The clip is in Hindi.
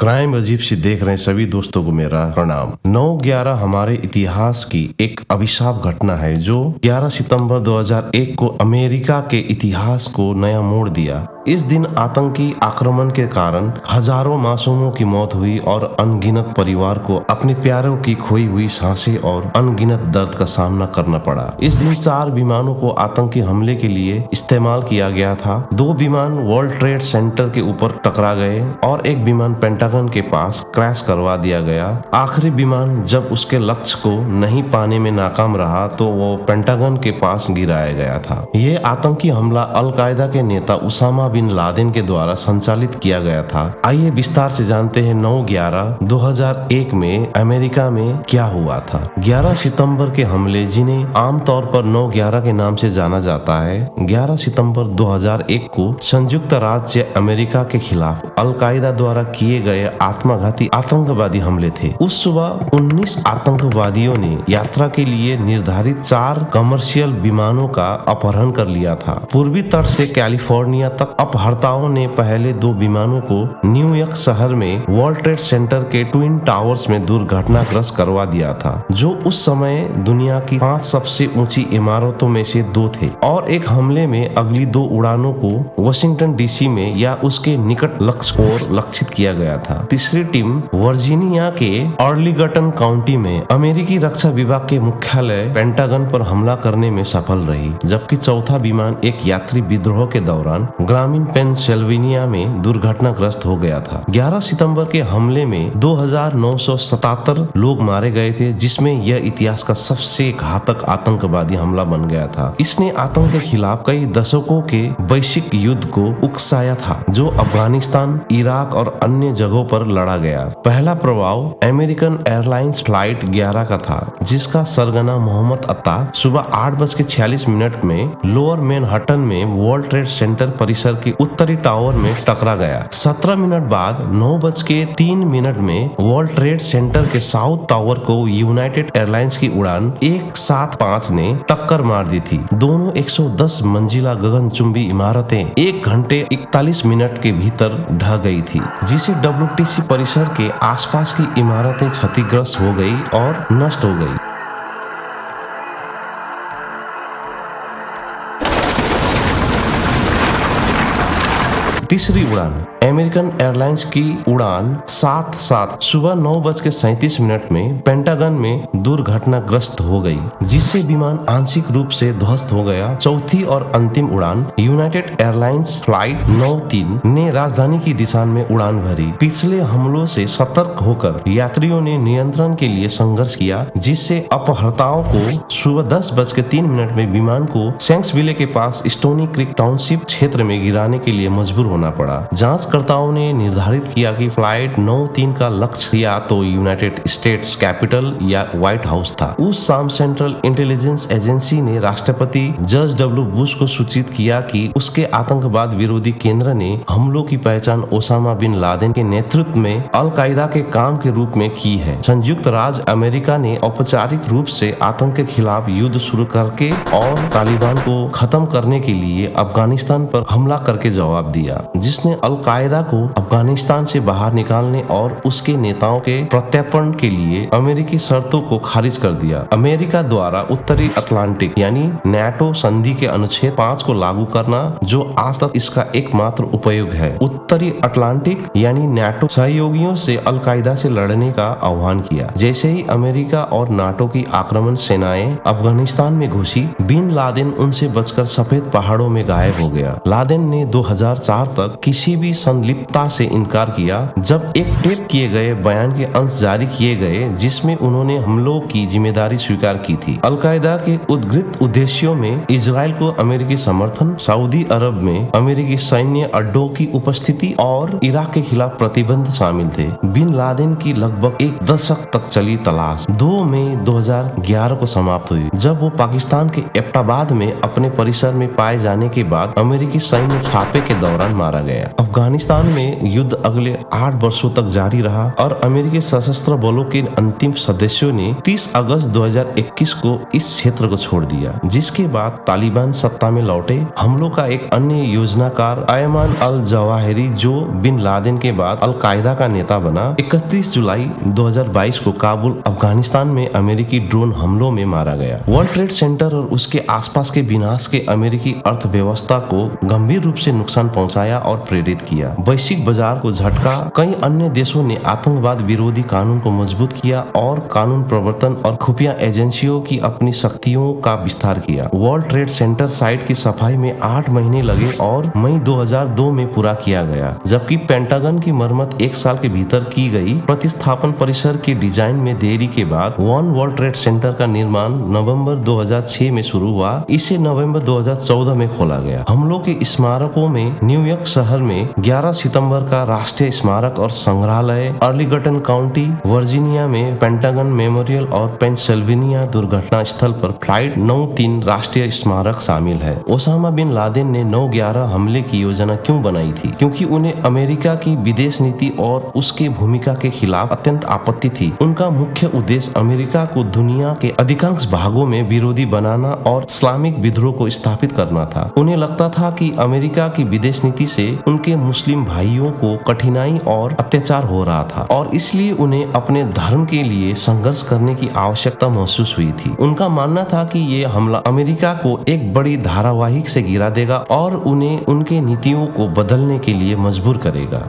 क्राइम अजीब सी देख रहे सभी दोस्तों को मेरा प्रणाम। 9/11 हमारे इतिहास की एक अभिशाप घटना है जो 11 सितंबर 2001 को अमेरिका के इतिहास को नया मोड़ दिया। इस दिन आतंकी आक्रमण के कारण हजारों मासूमों की मौत हुई और अनगिनत परिवार को अपने प्यारों की खोई हुई सांसें और अनगिनत दर्द का सामना करना पड़ा। इस दिन 4 विमानों को आतंकी हमले के लिए इस्तेमाल किया गया था। 2 विमान वर्ल्ड ट्रेड सेंटर के ऊपर टकरा गए और एक विमान पेंटागन के पास क्रैश करवा दिया गया। आखिरी विमान जब उसके लक्ष्य को नहीं पाने में नाकाम रहा तो वो पेंटागन के पास गिराया गया था। ये आतंकी हमला अलकायदा के नेता उसामा बिन लादेन के द्वारा संचालित किया गया था। आइए विस्तार से जानते हैं 9/11/2001 में अमेरिका में क्या हुआ था। 11 सितंबर के हमले, जिन्हें आमतौर पर 9/11 के नाम से जाना जाता है, 11 सितंबर 2001 को संयुक्त राज्य अमेरिका के खिलाफ अलकायदा द्वारा किए गए आत्मघाती आतंकवादी हमले थे। उस सुबह 19 आतंकवादियों ने यात्रा के लिए निर्धारित 4 कमर्शियल विमानों का अपहरण कर लिया था। पूर्वी तट से कैलिफोर्निया तक अपहर्ताओं ने पहले 2 विमानों को न्यूयॉर्क शहर में वर्ल्ड ट्रेड सेंटर के ट्विन टावर्स में दुर्घटनाग्रस्त करवा दिया था, जो उस समय दुनिया की 5 सबसे ऊंची इमारतों में से 2 थे। और एक हमले में अगली 2 उड़ानों को वाशिंगटन डीसी में या उसके निकट लक्ष्य और लक्षित किया गया था। तीसरी टीम वर्जीनिया के अर्लिगटन काउंटी में अमेरिकी रक्षा विभाग के मुख्यालय पेंटागन पर हमला करने में सफल रही, जबकि चौथा विमान एक यात्री विद्रोह के दौरान ग्रामीण पेंसिल्वेनिया में दुर्घटनाग्रस्त हो गया था। 11 सितंबर के हमले में 2977 लोग मारे गए थे, जिसमें यह इतिहास का सबसे घातक आतंकवादी हमला बन गया था। इसने आतंक के खिलाफ कई दशकों के वैश्विक युद्ध को उकसाया था, जो अफगानिस्तान, इराक और अन्य जगहों पर लड़ा गया। पहला प्रभाव अमेरिकन एयरलाइंस फ्लाइट 11 का था, जिसका सरगना मोहम्मद अत्ता सुबह 8:46 में लोअर मैनहट्टन में वर्ल्ड ट्रेड सेंटर परिसर के उत्तरी टावर में टकरा गया। 17 मिनट बाद 9:03 में वर्ल्ड ट्रेड सेंटर के साउथ टावर को यूनाइटेड एयरलाइंस की उड़ान 175 ने टक्कर मार दी थी। दोनों 110 मंजिला गगनचुंबी इमारतें 1 घंटे 41 मिनट के भीतर ढह गई थी, जिसे WTC परिसर के आसपास की इमारतें क्षतिग्रस्त हो गई और नष्ट हो गई। तीसरी उड़ान अमेरिकन एयरलाइंस की उड़ान 77 सुबह 9:37 में पेंटागन में दुर्घटनाग्रस्त हो गई, जिससे विमान आंशिक रूप से ध्वस्त हो गया। चौथी और अंतिम उड़ान यूनाइटेड एयरलाइंस फ्लाइट 93 ने राजधानी की दिशा में उड़ान भरी। पिछले हमलों से सतर्क होकर यात्रियों ने नियंत्रण के लिए संघर्ष किया, जिससे अपहर्ताओं को सुबह 10:03 में विमान को सैंक्सविले के पास स्टोनी क्रीक टाउनशिप क्षेत्र में गिराने के लिए मजबूर होना पड़ा। जांचकर्ताओं ने निर्धारित किया कि फ्लाइट 93 का लक्ष्य या तो यूनाइटेड स्टेट्स कैपिटल या व्हाइट हाउस था। उस शाम सेंट्रल इंटेलिजेंस एजेंसी ने राष्ट्रपति जॉर्ज डब्ल्यू बुश को सूचित किया कि उसके आतंकवाद विरोधी केंद्र ने हमलों की पहचान ओसामा बिन लादेन के नेतृत्व में अलकायदा के काम के रूप में की है। संयुक्त राज्य अमेरिका ने औपचारिक रूप से आतंक के खिलाफ युद्ध शुरू करके और तालिबान को खत्म करने के लिए अफगानिस्तान पर हमला करके जवाब दिया, जिसने अलकायदा को अफगानिस्तान से बाहर निकालने और उसके नेताओं के प्रत्यर्पण के लिए अमेरिकी शर्तों को खारिज कर दिया। अमेरिका द्वारा उत्तरी अटलांटिक यानी नाटो संधि के अनुच्छेद 5 को लागू करना, जो आज तक इसका एकमात्र उपयोग है। उत्तरी अटलांटिक यानी नाटो सहयोगियों से अलकायदा से लड़ने का आह्वान किया। जैसे ही अमेरिका और नाटो की आक्रमण सेनाएं अफगानिस्तान में घुसी, बिन लादेन उनसे बचकर सफेद पहाड़ों में गायब हो गया। लादेन ने 2004 तक किसी भी संलिप्तता से इनकार किया, जब एक टेप किए गए बयान के अंश जारी किए गए जिसमें उन्होंने हमलों की जिम्मेदारी स्वीकार की थी। अलकायदा के उद्घृत उद्देश्यों में इजराइल को अमेरिकी समर्थन, सऊदी अरब में अमेरिकी सैन्य अड्डों की उपस्थिति और इराक के खिलाफ प्रतिबंध शामिल थे। बिन लादेन की लगभग 1 दशक तक चली तलाश 2 मई 2011 को समाप्त हुई, जब वो पाकिस्तान के एबटाबाद में अपने परिसर में पाए जाने के बाद अमेरिकी सैन्य छापे के दौरान मारा गया। अफगानिस्तान अफगानिस्तान में युद्ध अगले 8 वर्षों तक जारी रहा और अमेरिकी सशस्त्र बलों के अंतिम सदस्यों ने 30 अगस्त 2021 को इस क्षेत्र को छोड़ दिया, जिसके बाद तालिबान सत्ता में लौटे। हमलों का एक अन्य योजनाकार अयमान अल जवाहिरी, जो बिन लादेन के बाद अल कायदा का नेता बना, 31 जुलाई 2022 को काबुल अफगानिस्तान में अमेरिकी ड्रोन हमलों में मारा गया। वर्ल्ड ट्रेड सेंटर और उसके आसपास के विनाश के अमेरिकी अर्थव्यवस्था को गंभीर रूप से नुकसान पहुंचाया और प्रेरित किया। वैश्विक बाजार को झटका। कई अन्य देशों ने आतंकवाद विरोधी कानून को मजबूत किया और कानून प्रवर्तन और खुफिया एजेंसियों की अपनी शक्तियों का विस्तार किया। वर्ल्ड ट्रेड सेंटर साइट की सफाई में 8 महीने लगे और मई 2002 में पूरा किया गया, जबकि पेंटागन की मरम्मत 1 साल के भीतर की गई। प्रतिस्थापन परिसर के डिजाइन में देरी के बाद वन वर्ल्ड ट्रेड सेंटर का निर्माण नवंबर 2006 में शुरू हुआ। इसे नवंबर 2014 में खोला गया। हमलों के स्मारकों में न्यूयॉर्क शहर में 11 सितंबर का राष्ट्रीय स्मारक और संग्रहालय, अर्लीगटन काउंटी वर्जीनिया में पेंटागन मेमोरियल और पेंसिल्वेनिया दुर्घटना स्थल पर फ्लाइट 93 राष्ट्रीय स्मारक शामिल है। ओसामा बिन लादेन ने 9/11 हमले की योजना क्यों बनाई थी? क्योंकि उन्हें अमेरिका की विदेश नीति और उसके भूमिका के खिलाफ अत्यंत आपत्ति थी। उनका मुख्य उद्देश्य अमेरिका को दुनिया के अधिकांश भागों में विरोधी बनाना और इस्लामिक विद्रोह को स्थापित करना था। उन्हें लगता था कि अमेरिका की विदेश नीति से उनके मुस्लिम भाइयों को कठिनाई और अत्याचार हो रहा था और इसलिए उन्हें अपने धर्म के लिए संघर्ष करने की आवश्यकता महसूस हुई थी। उनका मानना था कि ये हमला अमेरिका को एक बड़ी धारावाहिक से गिरा देगा और उन्हें उनके नीतियों को बदलने के लिए मजबूर करेगा।